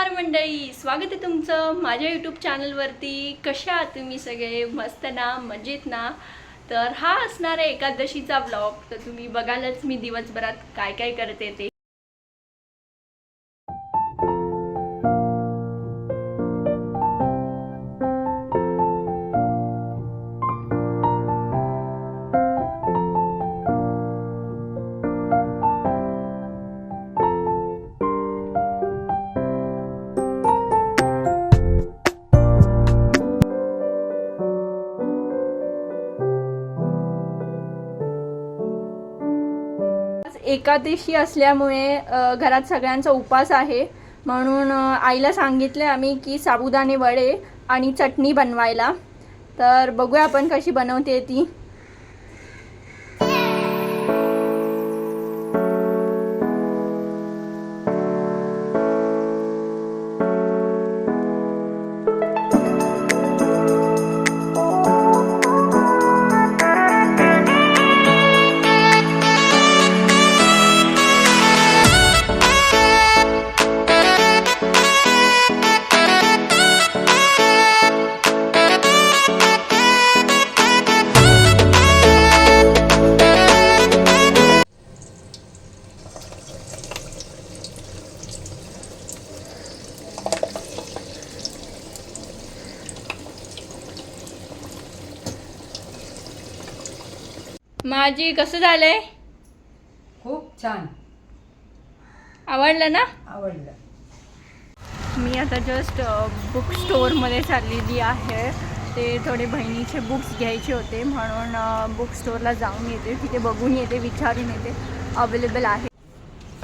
नमस्कार मंडळी, स्वागत आहे तुमचं माझ्या यूट्यूब चॅनलवरती। कशा आहात तुम्ही सगळे? मस्त ना, मजेत ना? तर हा असणार आहे एकादशीचा ब्लॉग। तर तुम्ही बघालच मी दिवसभरात काय काय करते ते। एकादशी असल्यामुळे घरात सगळ्यांचा उपवास आहे, म्हणून आईला सांगितले आम्ही की साबुदाणे वडे आणि चटणी बनवायला। तर बघूया आपण कशी बनवते ती। माझी कसं झालंय? खूप छान, आवडलं ना? आवडलं। मी आता जस्ट बुक स्टोअरमध्ये चाललेली आहे। ते थोडे बहिणीचे बुक्स घ्यायचे होते, म्हणून बुक स्टोअरला जाऊन येते, तिथे बघून येते, विचारून येते अवेलेबल आहे।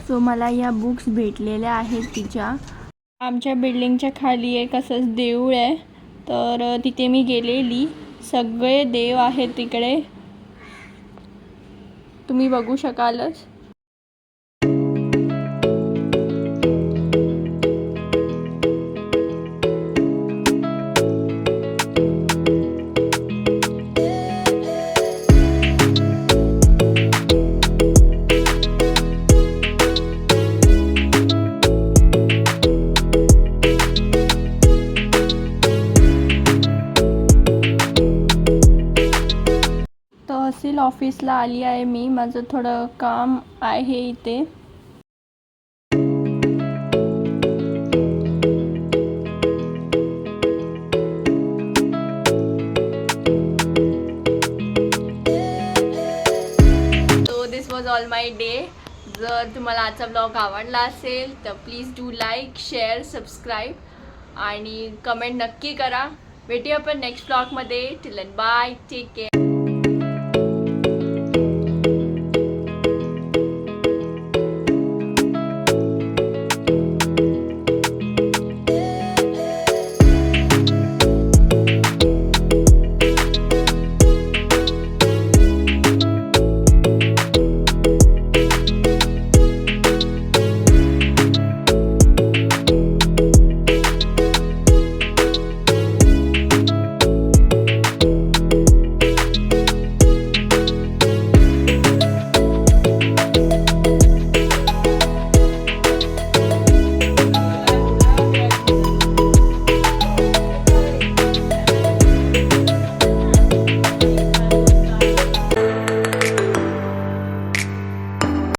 सो मला या बुक्स भेटलेल्या आहेत तिच्या। आमच्या बिल्डिंगच्या खाली एक असंच देऊळ आहे, तर तिथे मी गेलेली। सगळे देव आहेत तिकडे, तुम्ही बघू शकालच। तहसील ऑफिसला आली आहे मी, माझं थोडं काम आहे इथे। So this was all my day. जर तुम्हाला आजचा ब्लॉग आवडला असेल तर please do like, share, subscribe आणि कमेंट नक्की करा। भेटूया आपण नेक्स्ट ब्लॉगमध्ये। Till then bye, take care.